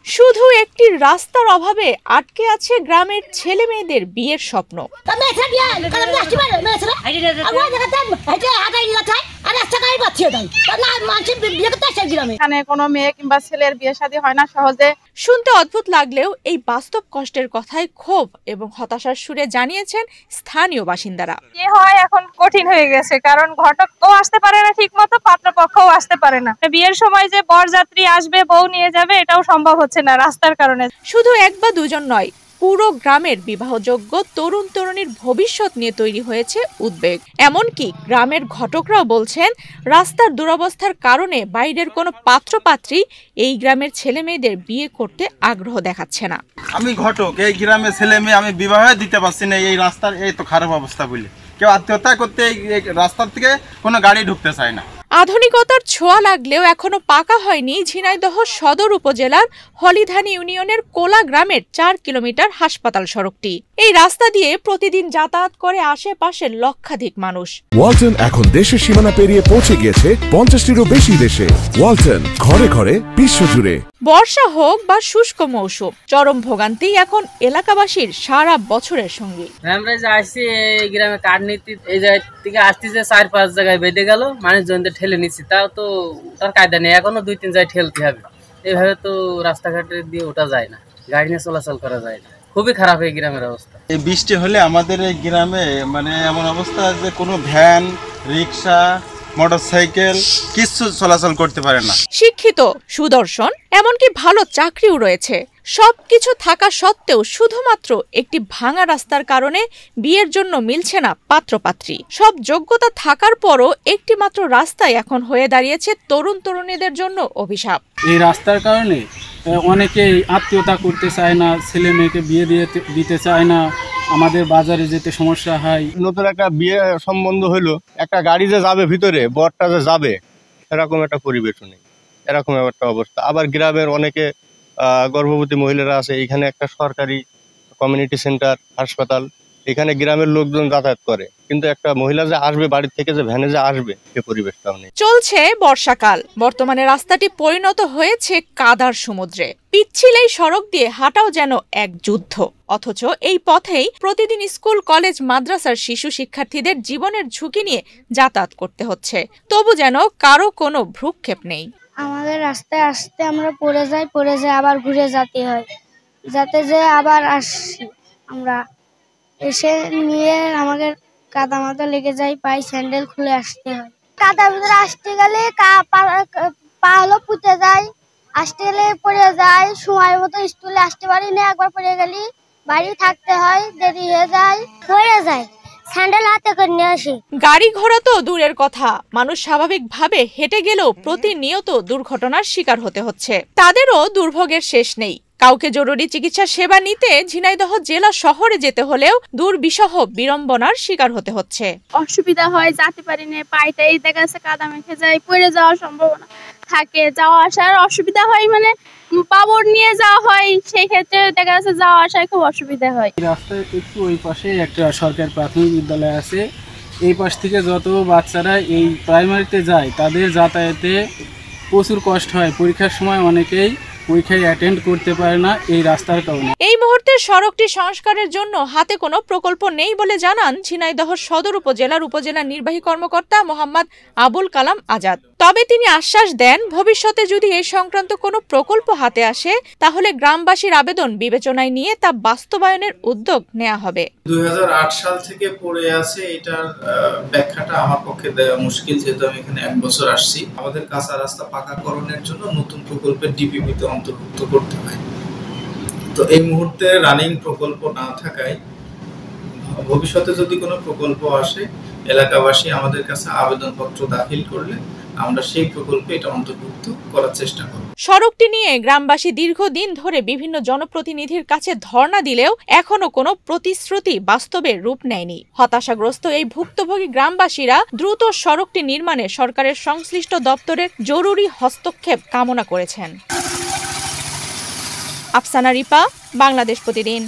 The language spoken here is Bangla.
শুধু একটি রাস্তার অভাবে আটকে আছে গ্রামের ছেলে মেয়েদের বিয়ের স্বপ্ন। এখানে কোনো মেয়ে কিংবা ছেলের বিয়ে শাদী হয় না সহজে। শুনতে অদ্ভুত লাগলেও এই বাস্তব কষ্টের কথায় ক্ষোভ এবং হতাশার সুরে জানিয়েছেন স্থানীয় বাসিন্দারা। বিয়ে হয় এখন কঠিন হয়ে গেছে, কারণ ঘটকও আসতে পারে না ঠিক মতো, পাত্রপক্ষও আসতে পারে না। বিয়ের সময় যে বরযাত্রী আসবে, বউ নিয়ে যাবে, এটাও সম্ভব হচ্ছে না রাস্তার কারণে। শুধু এক বা দুজন নয়, পুরো গ্রামের বিবাহযোগ্য তরুণ তরুণীর ভবিষ্যৎ নিয়ে তৈরি হয়েছে উদ্বেগ। এমনকি গ্রামের ঘটকরাও বলছেন, রাস্তার দুরবস্থার কারণে বাইরের কোনো পাত্রপাত্রী এই গ্রামের ছেলে মেয়েদের বিয়ে করতে আগ্রহ দেখাচ্ছে না। আমি ঘটক, এই গ্রামের ছেলে মেয়ে আমি বিবাহ দিতে পারছি না, এই রাস্তার এই তো খারাপ অবস্থা বলে। কেউ আত্মহত্যা করতে এই রাস্তার থেকে কোনো গাড়ি ঢুকতে চায় না। আধুনিকতার ছোঁয়া লাগলেও এখনো পাকা হয়নি ঝিনাইদহ সদর উপজেলার হলিধানী ইউনিয়নের কোলা গ্রামের 4 কিলোমিটার হাসপাতাল সড়কটি। এই রাস্তা দিয়ে প্রতিদিন যাতায়াত করে আশেপাশের লক্ষাধিক মানুষ। ওয়ালটন এখন দেশের সীমানা পেরিয়ে পৌঁছে গিয়েছে 50টিরও বেশি দেশে। ওয়ালটন, ঘরে ঘরে বিশ্বজুড়ে। বর্ষা হোক বা শুষ্ক মৌসুম, চরম ভোগান্তি এখন এলাকাবাসীর সারা বছরের সঙ্গী। আমরা যে আসছি এই গ্রামে কাঠ নীতি, এই জায়গা থেকে আসতেছে 4-5 জায়গায় বেঁধে গেল, মানুষজনদের ঠেলে নিচ্ছি, তাও তো তার কায়দা নেই, এখনো 2-3 জায়গায় ঠেলতে হবে। এইভাবে তো রাস্তাঘাটে দিয়ে ওঠা যায় না, গাড়ি নিয়ে চলাচল করা যায় না। খুবই খারাপ এই গ্রামের অবস্থা। এই বৃষ্টি হলে আমাদের এই গ্রামে মানে এমন অবস্থা যে কোনো ভ্যান, রিক্সা, মোটরসাইকেল কিছু চলাচল করতে পারে না। শিক্ষিত, সুদর্শন, এমনকি ভালো চাকরিও রয়েছে, সবকিছু থাকা সত্ত্বেও শুধুমাত্র একটি ভাঙা রাস্তার কারণে বিয়ের জন্য মিলছে না পাত্রপাত্রী। সব যোগ্যতা থাকার পরও একটি মাত্র রাস্তায় এখন হয়ে দাঁড়িয়েছে তরুণ তরুণীদের জন্য অভিশাপ। এই রাস্তার কারণে অনেকেই আত্মীয়তা করতে চায় না, ছেলে মেয়েকে বিয়ে দিতে চায় না, আমাদের বাজারে যেতে সমস্যা হয়। নতুন একটা বিয়ে সম্বন্ধ হইলো, একটা গাড়ি যে যাবে ভিতরে, বরটা যে যাবে, এরকম একটা পরিবেশ নেই, এরকম একটা অবস্থা। আবার গ্রামের অনেকে গর্ভবতী মহিলারা আছে, এখানে একটা সরকারি কমিউনিটি সেন্টার হাসপাতাল, এখানে গ্রামের লোকজন যাতায়াত করে, কিন্তু একটা মহিলা যে আসবে বাড়ি থেকে, যে ভ্যানে যে আসবে, সে পরিবেশটাও নেই। চলছে বর্ষাকাল, বর্তমানে রাস্তাটি পরিণত হয়েছে কাদার সমুদ্রে। পিচ্ছিল এই সড়ক দিয়ে হাঁটাও যেন এক যুদ্ধ। অথচ এই পথেই প্রতিদিন স্কুল, কলেজ, মাদ্রাসার শিশু শিক্ষার্থীদের জীবনের ঝুঁকি নিয়ে যাতায়াত করতে হচ্ছে। তবু যেন কারো কোনো ভ্রুক্ষেপ নেই। আমাদের রাস্তায় আসতে আমরা পড়ে যাই আবার ঘুরে যেতে হয়, যাতে যে আবার আসি। আমরা এসে নিয়ে আমাদের কাদা মাথা লেগে যায়, পায়ে স্যান্ডেল খুলে আসতে হয়। কাদার ভিতরে আসতে গেলে পা হলো পুঁতে যায়, আসতে গেলে পড়ে যায়, সময় মতো স্কুলে আসতে পারি না, একবার পড়ে গেলি বাড়ি থাকতে হয়, দেরি হয়ে যায়, পড়ে যায়, স্যান্ডেল হাতে করে নিয়ে আসি। গাড়ি ঘোড়া তো দূরের কথা, মানুষ স্বাভাবিকভাবে হেঁটে গেলেও প্রতিনিয়ত দুর্ঘটনার শিকার হতে হচ্ছে। তাদেরও দুর্ভোগের শেষ নেই। কাউকে জরুরি চিকিৎসা সেবা নিতে ঝিনাইদহ জেলা শহরে যেতে হলেও দুর্বিষহ বিড়ম্বনার শিকার হতে হচ্ছে। অসুবিধা হয়, যেতে পারি না, পাইটাই দেখা যাচ্ছে কাদা মেখে যায়, পড়ে যাওয়ার সম্ভাবনা থাকে, যাওয়া আসার অসুবিধা হয়, মানে পাবর নিয়ে যাওয়া হয়, সেই ক্ষেত্রে দেখা যাচ্ছে যাওয়া আসায় খুব অসুবিধা হয়। রাস্তায় একটু ওই পাশে একটা সরকারি প্রাথমিক বিদ্যালয় আছে, এই পাশ থেকে যত বাচ্চারা এই প্রাইমারিতে যায় তাদের যাতায়াতে প্রচুর কষ্ট হয়। পরীক্ষার সময় অনেকেই পরীক্ষায় অ্যাটেন্ড করতে পারে না এই রাস্তার কারণে। এই মুহূর্তে সড়কটি সংস্কারের জন্য হাতে কোনো প্রকল্প নেই বলে জানান ঝিনাইদহ সদর উপজেলার উপজেলা নির্বাহী কর্মকর্তা মোহাম্মদ আবুল কালাম আজাদ। তবে তিনি আশ্বাস দেন, ভবিষ্যতে যদি এই সংক্রান্ত কোনো প্রকল্প হাতে আসে তাহলে গ্রামবাসীর আবেদন বিবেচনায় নিয়ে তা বাস্তবায়নের উদ্যোগ নেওয়া হবে। 2008 সাল থেকে পড়ে আছে, এটার ব্যাখ্যাটা আমার পক্ষে দেওয়া মুশকিল, যেহেতু আমি এখানে 1 বছর আসছি। আমাদের কাঁচা রাস্তা পাকাকরণের জন্য নতুন প্রকল্পের ডিপিপিতে অন্তর্ভুক্ত করতে হয়। তো এই মুহূর্তে রানিং প্রকল্প না থাকায় ভবিষ্যতে যদি কোনো প্রকল্প আসে, এলাকাবাসী আমাদের কাছে আবেদনপত্র দাখিল করলে আমরা সেই প্রকল্পে এটা অন্তর্ভুক্ত করার চেষ্টা করব। সড়কটি নিয়ে গ্রামবাসী দীর্ঘদিন ধরে বিভিন্ন জনপ্রতিনিধির কাছে ধর্ণা দিলেও এখনো কোনো প্রতিশ্রুতি বাস্তবে রূপ নেয়নি। হতাশাগ্রস্ত এই ভুক্তভোগী গ্রামবাসীরা দ্রুত সড়কটি নির্মাণে সরকারের সংশ্লিষ্ট দপ্তরের জরুরি হস্তক্ষেপ কামনা করেছেন। আফসানা রিপা, বাংলাদেশ প্রতিদিন।